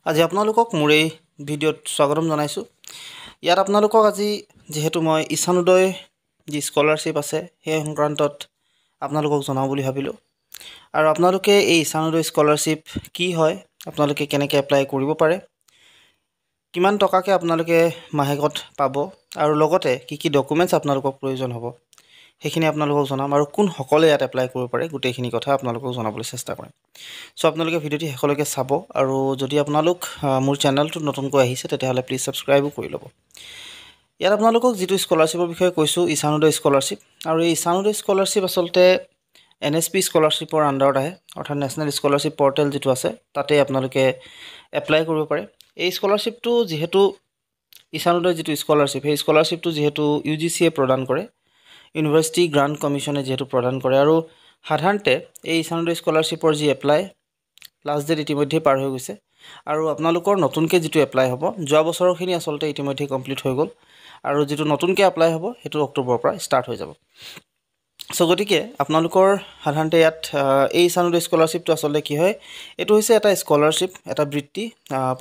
আজি আপোনালোকক মোৰ এই ভিডিঅ'ত স্বাগতম জনাইছোঁ। ইয়াত আপোনালোকক আজি যেহেতু মই ঈশানোদয় যি স্কলাৰশ্বিপ আছে সেই সংক্ৰান্তত আপোনালোকক জনাওঁ বুলি ভাবিলোঁ। আৰু আপোনালোকে এই ঈশানোদয় স্কলাৰশ্বিপ কি হয়, আপোনালোকে কেনেকৈ এপ্লাই কৰিব পাৰে, কিমান টকাকৈ আপোনালোকে মাহেকত পাব, আৰু লগতে কি কি ডকুমেণ্টছ আপোনালোকক প্ৰয়োজন হ'ব সেইখিনি আপোনালোকক জনাম, আৰু কোনসকলে ইয়াত এপ্লাই কৰিব পাৰে গোটেইখিনি কথা আপোনালোকক জনাবলৈ চেষ্টা কৰিম। চ' আপোনালোকে ভিডিঅ'টি শেষলৈকে চাব, আৰু যদি আপোনালোক মোৰ চেনেলটোত নতুনকৈ আহিছে তেতিয়াহ'লে প্লিজ ছাবস্ক্ৰাইবো কৰি ল'ব। ইয়াত আপোনালোকক যিটো স্কলাৰশ্বিপৰ বিষয়ে কৈছোঁ, ঈশানোদয় স্কলাৰশ্বিপ, আৰু এই ঈশানোদয় স্কলাৰশ্বিপ আচলতে NSP স্কলাৰশ্বিপৰ আণ্ডাৰত আহে, অৰ্থাৎ নেশ্যনেল স্কলাৰশ্বিপ পৰ্টেল যিটো আছে তাতে আপোনালোকে এপ্লাই কৰিব পাৰে। এই স্কলাৰশ্বিপটো যিহেতু ঈশানোদয় যিটো স্কলাৰশ্বিপ, সেই স্কলাৰশ্বিপটো যিহেতু UGCয়ে প্ৰদান কৰে, ইউনিভাৰ্চিটি গ্ৰাণ্ট কমিশ্যনে যিহেতু প্ৰদান কৰে, আৰু সাধাৰণতে এই ঈশানোদয় স্কলাৰশ্বিপৰ যি এপ্লাই লাষ্ট ডেট ইতিমধ্যে পাৰ হৈ গৈছে, আৰু আপোনালোকৰ নতুনকৈ যিটো এপ্লাই হ'ব, যোৱা বছৰৰখিনি আচলতে ইতিমধ্যে কমপ্লিট হৈ গ'ল, আৰু যিটো নতুনকৈ এপ্লাই হ'ব সেইটো অক্টোবৰৰ পৰা ষ্টাৰ্ট হৈ যাব। চ' গতিকে আপোনালোকৰ সাধাৰণতে ইয়াত এই ঈশানোদয় স্কলাৰশ্বিপটো আচলতে কি হয়, এইটো হৈছে এটা স্কলাৰশ্বিপ, এটা বৃত্তি।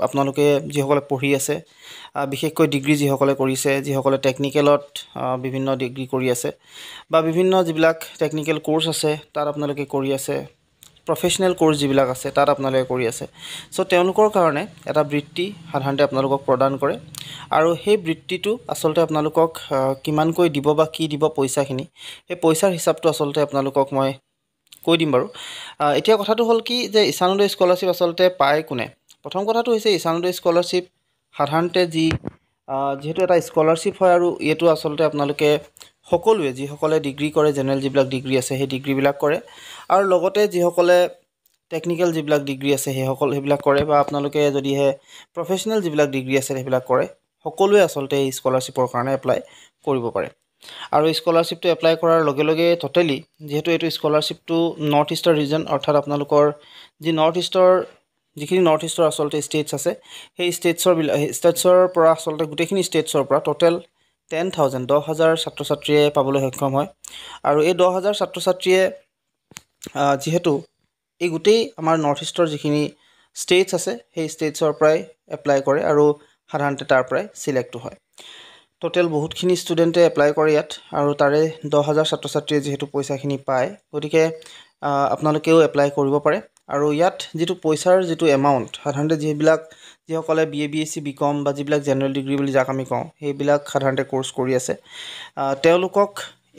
আপোনালোকে যিসকলে পঢ়ি আছে, বিশেষকৈ ডিগ্ৰী যিসকলে কৰিছে, যিসকলে টেকনিকেলত বিভিন্ন ডিগ্ৰী কৰি আছে, বা বিভিন্ন যিবিলাক টেকনিকেল কোৰ্চ আছে তাত আপোনালোকে কৰি আছে, প্ৰফেশ্যনেল কোৰ্চ যিবিলাক আছে তাত আপোনালোকে কৰি আছে। চ' তেওঁলোকৰ কাৰণে এটা বৃত্তি সাধাৰণতে আপোনালোকক প্ৰদান কৰে, আৰু সেই বৃত্তিটো আচলতে আপোনালোকক কিমানকৈ দিব বা কি দিব পইচাখিনি, সেই পইচাৰ হিচাপটো আচলতে আপোনালোকক মই কৈ দিম বাৰু। এতিয়া কথাটো হ'ল কি, যে ঈশানোদয় স্কলাৰশ্বিপ আচলতে পায় কোনে। প্ৰথম কথাটো হৈছে ঈশানোদয় স্কলাৰশ্বিপ সাধাৰণতে যিহেতু এটা স্কলাৰশ্বিপ হয়, আৰু এইটো আচলতে আপোনালোকে সকলোৱে যিসকলে ডিগ্ৰী কৰে, জেনেৰেল যিবিলাক ডিগ্ৰী আছে সেই ডিগ্ৰীবিলাক কৰে, আৰু লগতে যিসকলে টেকনিকেল যিবিলাক ডিগ্ৰী আছে সেইবিলাক কৰে, বা আপোনালোকে যদিহে প্ৰফেশ্যনেল যিবিলাক ডিগ্ৰী আছে সেইবিলাক কৰে, সকলোৱে আচলতে এই স্কলাৰশ্বিপৰ কাৰণে এপ্লাই কৰিব পাৰে। আৰু এই স্কলাৰশ্বিপটো এপ্লাই কৰাৰ লগে লগে ট'টেলি, যিহেতু এইটো স্কলাৰশ্বিপটো নৰ্থ ইষ্টৰ ৰিজন, অৰ্থাৎ আপোনালোকৰ যি যিখিনি নৰ্থ ইষ্টৰ আচলতে ষ্টেটছ আছে, সেই ষ্টেটছৰ পৰা আচলতে গোটেইখিনি ষ্টেটছৰ পৰা ট'টেল 10,000 ছাত্ৰ ছাত্ৰীয়ে পাবলৈ সক্ষম হয়। আৰু এই 10,000 ছাত্ৰ ছাত্ৰীয়ে যিহেতু এই গোটেই আমাৰ নৰ্থ ইষ্টৰ যিখিনি ষ্টেটছ আছে সেই ষ্টেটছৰ পৰাই এপ্লাই কৰে, আৰু সাধাৰণতে তাৰ পৰাই চিলেক্টটো হয়। ট'টেল বহুতখিনি ষ্টুডেণ্টে এপ্লাই কৰে ইয়াত, আৰু তাৰে 10,000 ছাত্ৰ ছাত্ৰীয়ে যিহেতু পইচাখিনি পায়, গতিকে আপোনালোকেও এপ্লাই কৰিব পাৰে। আৰু ইয়াত যিটো পইচাৰ যিটো এমাউণ্ট, সাধাৰণতে যিসকলে BA BSc BCom বা যিবিলাক জেনেৰেল ডিগ্ৰী বুলি যাক আমি কওঁ, সেইবিলাক সাধাৰণতে কোৰ্চ কৰি আছে, তেওঁলোকক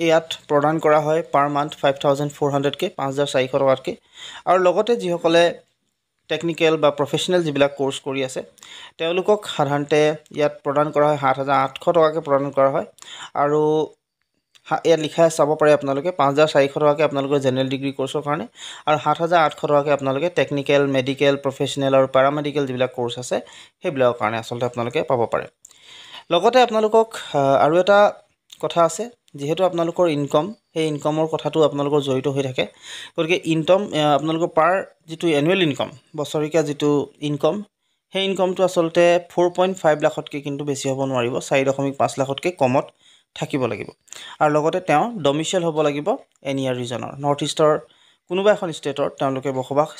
ইয়াত প্ৰদান কৰা হয় পাৰ মান্থ 5,400কৈ, 5,400 টকাতকৈ। আৰু লগতে যিসকলে টেকনিকেল বা প্ৰফেশ্যনেল যিবিলাক কোৰ্চ কৰি আছে তেওঁলোকক সাধাৰণতে ইয়াত প্ৰদান কৰা হয় 7,800 টকাকৈ প্ৰদান কৰা হয়। আৰু ইয়াত লিখা চাব পাৰে আপোনালোকে, 5,400 টকাকৈ আপোনালোকৰ জেনেৰেল ডিগ্ৰী কোৰ্চৰ কাৰণে, আৰু 7,800 টকাকৈ আপোনালোকে টেকনিকেল, মেডিকেল, প্ৰফেশ্যনেল আৰু পেৰামেডিকেল যিবিলাক কোৰ্চ আছে সেইবিলাকৰ কাৰণে আচলতে আপোনালোকে পাব পাৰে। লগতে আপোনালোকক আৰু এটা কথা আছে, যিহেতু আপোনালোকৰ ইনকম, সেই ইনকমৰ কথাটো আপোনালোকৰ জড়িত হৈ থাকে, গতিকে আপোনালোকৰ পাৰ যিটো এনুৱেল ইনকম, বছৰেকীয়া যিটো ইনকম, সেই ইনকমটো আচলতে 4.5 লাখতকৈ কিন্তু বেছি হ'ব নোৱাৰিব, 4.5 লাখতকৈ কমত থাকিব লাগিব। আৰু লগতে তেওঁ ডমিচিয়েল হ'ব লাগিব এনিয়াৰ ৰিজনৰ, নৰ্থ ইষ্টৰ কোনোবা এখন ষ্টেটৰ তেওঁলোকে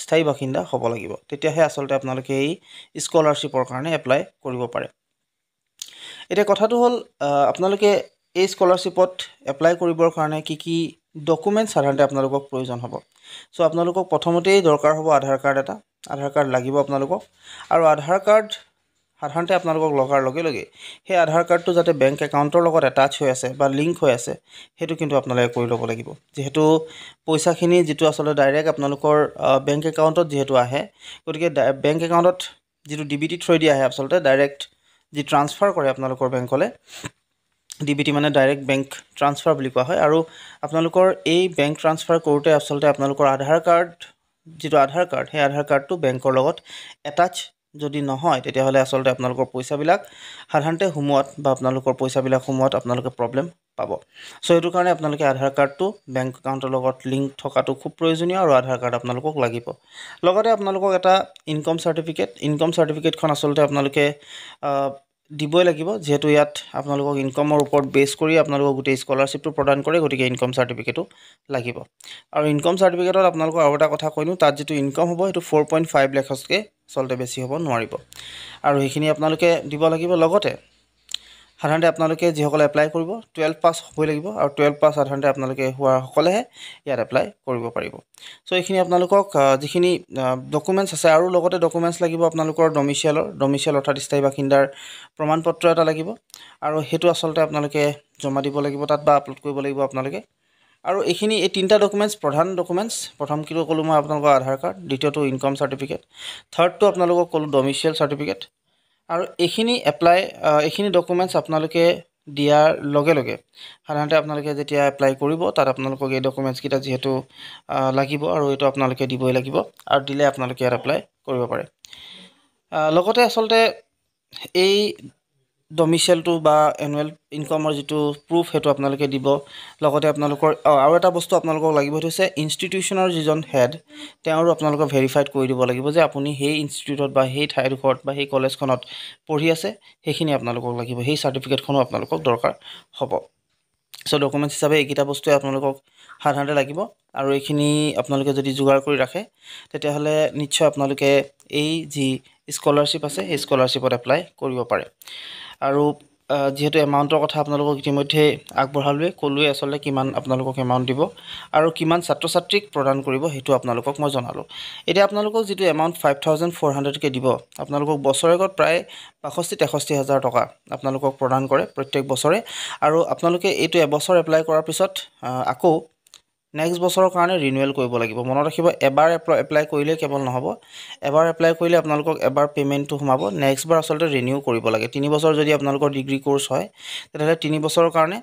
স্থায়ী বাসিন্দা হ'ব লাগিব, তেতিয়াহে আচলতে আপোনালোকে এই স্কলাৰশ্বিপৰ কাৰণে এপ্লাই কৰিব পাৰে। এতিয়া কথাটো হ'ল, আপোনালোকে এই স্কলাৰশ্বিপত এপ্লাই কৰিবৰ কাৰণে কি কি ডকুমেণ্টছ সাধাৰণতে আপোনালোকক প্ৰয়োজন হ'ব। চ' আপোনালোকক প্ৰথমতেই দৰকাৰ হ'ব আধাৰ কাৰ্ড লাগিব আপোনালোকক, আৰু আধাৰ কাৰ্ড সাধাৰণতে আপোনালোকক লগাৰ লগে লগে সেই আধাৰ কাৰ্ডটো যাতে বেংক একাউণ্টৰ লগত এটাচ হৈ আছে বা লিংক হৈ আছে সেইটো কিন্তু আপোনালোকে কৰি ল'ব লাগিব, যিহেতু পইচাখিনি যিটো আচলতে ডাইৰেক্ট আপোনালোকৰ বেংক একাউণ্টত যিহেতু আহে, গতিকে বেংক একাউণ্টত যিটো DBT থ্ৰুৱেদি আহে, আচলতে ডাইৰেক্ট যি ট্ৰান্সফাৰ কৰে আপোনালোকৰ বেংকলৈ, DBT মানে ডাইৰেক্ট বেংক ট্ৰান্সফাৰ বুলি কোৱা হয়। আৰু আপোনালোকৰ এই বেংক ট্ৰান্সফাৰ কৰোঁতে আচলতে আপোনালোকৰ আধাৰ কাৰ্ড সেই আধাৰ কাৰ্ডটো বেংকৰ লগত এটাচ যদি নহয়, তেতিয়াহ'লে আচলতে আপোনালোকৰ পইচাবিলাক সাধাৰণতে আপোনালোকৰ পইচাবিলাক সোমোৱাত আপোনালোকে প্ৰব্লেম পাব। চ' সেইটো কাৰণে আপোনালোকে আধাৰ কাৰ্ডটো বেংক একাউণ্টৰ লগত লিংক থকাটো খুব প্ৰয়োজনীয়, আৰু আধাৰ কাৰ্ড আপোনালোকক লাগিব। লগতে আপোনালোকক এটা ইনকম চাৰ্টিফিকেটখন আচলতে আপোনালোকে দিবই লাগিব, যিহেতু ইয়াত আপোনালোকক ইনকমৰ ওপৰত বেছ কৰি আপোনালোকক গোটেই স্কলাৰশ্বিপটো প্ৰদান কৰে, গতিকে ইনকম চাৰ্টিফিকেটো লাগিব। আৰু ইনকম চাৰ্টিফিকেটত আপোনালোকৰ আৰু এটা কথা কৈনো, তাত যিটো ইনকম হ'ব সেইটো 4.5 লাখতকৈ আচলতে বেছি হ'ব নোৱাৰিব আৰু সেইখিনি আপোনালোকে দিব লাগিব লগতে সাধাৰণতে আপোনালোকে যিসকলে এপ্লাই কৰিব 12 পাছ হ'বই লাগিব আৰু 12 পাছ সাধাৰণতে আপোনালোকে হোৱা সকলেহে ইয়াত এপ্লাই কৰিব পাৰিব সো এইখিনি আপোনালোকক যিখিনি ডকুমেন্টছ আছে আৰু লগতে ডকুমেন্টছ লাগিব আপোনালোকৰ ডমিচিয়েল অৰ্থাৎ স্থায়ী বাসিন্দাৰ প্ৰমাণপত্ৰ এটা লাগিব আৰু হেতু আচলতে আপোনালোকে জমা দিব লাগিব তাত বা আপলোড কৰিব লাগিব আপোনালোকে আৰু এইখিনি এই তিনটা ডকুমেন্টছ প্ৰধান ডকুমেন্টছ প্ৰথম কিটো কলো মই আপোনালোকৰ আধাৰ কাৰ্ড দ্বিতীয়টো ইনকাম সাৰ্টিফিকেট থাৰ্ডটো আপোনালোকক কলো ডমিচিয়েল সাৰ্টিফিকেট আৰু এইখিনি ডকুমেন্টছ আপোনালোকে দিয়াৰ লগে লগে সাধাৰণতে আপোনালোকে যেতিয়া এপ্লাই কৰিব তাত আপোনালোকক এই ডকুমেন্টছ কিটা যেহেতু লাগিব আৰু এটো আপোনালোকে দিবই লাগিব আৰু দিলে আপোনালোকে ইয়াত এপ্লাই কৰিব পাৰে লগতে আচলতে এই ডমিচিয়েলটো বা এনুৱেল ইনকামৰ যেটো প্ৰুফ হেতু আপোনালোকে দিব লগতে আপোনালোকৰ আৰু এটা বস্তু আপোনালোকক লাগিব হৈছে ইনষ্টিটিউচনৰ যিজন হেড তেওঁৰো আপোনালোকক ভেৰিফাইড কৰি দিব লাগিব যে আপুনি সেই ইনষ্টিটিউটত বা সেই ঠাইডোখৰত বা সেই কলেজখনত পঢ়ি আছে সেইখিনি আপোনালোকক লাগিব সেই সাৰ্টিফিকেটখনো আপোনালোকক দৰকাৰ হ'ব সো ডকুমেন্টছ হিচাপে এইকিটা বস্তুৱে আপোনালোকক সাধাৰণতে লাগিব আৰু এইখিনি আপোনালোকে যদি যোগাৰ কৰি ৰাখে তেতিয়া হলে নিশ্চয় আপোনালোকে এই যি স্কলাৰশ্বিপ আছে এই স্কলাৰশ্বিপত এপ্লাই কৰিব পাৰে আৰু যেহেতু এমাউন্টৰ কথা আপোনালোকক ইতিমধ্যে আগবঢ়ালৈ কলোৱে আসলে কিমান আপোনালোকক এমাউন্ট দিব আৰু কিমান ছাত্ৰ ছাত্ৰীক প্ৰদান কৰিব হেতু আপোনালোকক মই জনালো এতিয়া আপোনালোকক যেটো এমাউন্ট 5400 কে দিব আপোনালোকক বছৰেগত প্ৰায় 65-63 হাজাৰ টকা আপোনালোকক প্ৰদান কৰে প্ৰত্যেক বছৰে আৰু আপোনালোকে এইটো এবছৰ এপ্লাই কৰাৰ পিছত আকৌ নেক্সট বছৰৰ কাৰণে ৰিনিউৱেল কৰিব লাগিব মনত ৰাখিব এবাৰ এপ্লাই কৰিলে কেৱল নহব এবাৰ এপ্লাই কৰিলে আপোনালোকক এবাৰ পেমেন্টটো সোমাব নেক্সট বাৰ আসলতে ৰিনিউ কৰিব লাগে 3 বছৰ যদি আপোনালোকৰ ডিগ্ৰী কোৰ্স হয় তেতিয়াহলে 3 বছৰৰ কাৰণে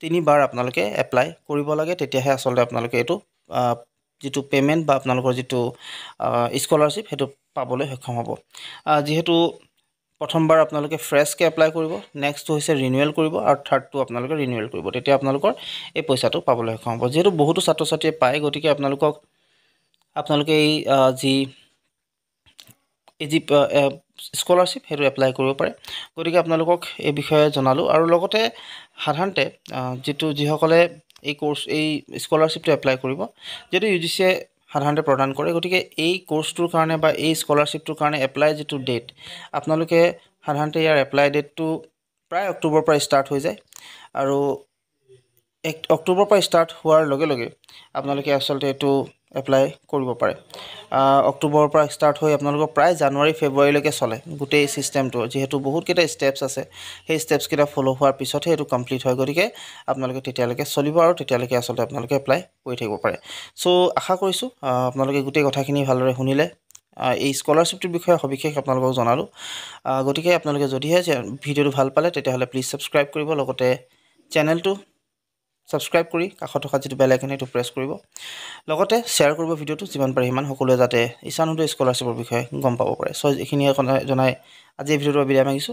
3 বাৰ আপোনালোকে এপ্লাই কৰিব লাগে তেতিয়াহে আসলতে আপোনালোকে এটো যেটো পেমেন্ট বা আপোনালোকৰ যেটো স্কলাৰশ্বিপ হেতু পাবলৈ সক্ষম হ'ব যেহেতু প্ৰথমবাৰ আপোনালোকে ফ্ৰেছ কে এপ্লাই কৰিব নেক্সট হৈছে ৰিনিউৱেল কৰিব আৰু থাৰ্ডটো আপোনালোকে ৰিনিউৱেল কৰিব তেতিয়া আপোনালোকৰ এই পইচাটো পাবলৈ সক্ষম হ'ব যেহেতু বহুতো ছাত্ৰ ছাত্ৰীয়ে পায় গতিকে আপোনালোকে এই যি স্কলাৰশ্বিপ হেতু এপ্লাই কৰিব পাৰে গতিকে আপোনালোকক এই বিষয়ে জনালো আৰু লগতে সাধাৰণতে যেটো যিসকলে এই কোৰ্স এই স্কলাৰশ্বিপটো এপ্লাই কৰিব যেটো ইউজিচিয়ে সাধাৰণতে প্ৰদান কৰে গতিকে এই কোৰ্সটোৰ কাৰণে বা এই স্কলাৰশ্বিপটোৰ কাৰণে এপ্লাই যেটো ডেট আপোনালোকে সাধাৰণতে ইয়াৰ এপ্লাই ডেটটো প্ৰায় অক্টোবৰ পৰা ষ্টাৰ্ট হৈ যায় আৰু অক্টোবৰ পৰা ষ্টাৰ্ট হোৱাৰ লগে লগে আপোনালোকে আসলতে এটো এপ্লাই কৰিব পাৰে অক্টোবৰৰ পৰা ষ্টাৰ্ট হৈ আপোনালোকৰ প্ৰায় জানুৱাৰী ফেব্ৰুৱাৰী লৈকে চলে গোটেই সিস্টেমটো যেহেতু বহুত কেটা স্টেপস আছে সেই স্টেপস কেটা ফলো হোৱাৰ পিছতহে এটো কমপ্লিট হয় গতিকে আপোনালোকে তেতিয়ালৈকে চলিব আৰু তেতিয়ালৈকে আসলতে আপোনালোকে এপ্লাই কৰি থাকিব পাৰে সো আশা কৰিছো আপোনালোকে গোটেই কথাখিনি ভালদৰে শুনিলে এই স্কলাৰশ্বিপটোৰ বিষয়ে সবিশেষ আপোনালোকক জনালো গতিকে আপোনালোকে যদিহে ভিডিওটো ভাল পালে তেতিয়াহলে প্লিজ সাবস্ক্ৰাইব কৰিব লগতে চেনেলটো সাবস্ক্ৰাইব কৰি কাষত থকা যেটো বেল আইকন হেতু প্ৰেছ কৰিব লগতে শেয়াৰ কৰিব ভিডিওটো যিমান পাৰে ইমান সকলোৱে যাতে ইছান উদয় স্কলাৰশ্বিপৰ বিষয়ে গম পাব পাৰে সো এইখিনি জনাই আজি ভিডিওটো বিদায় মাগিছো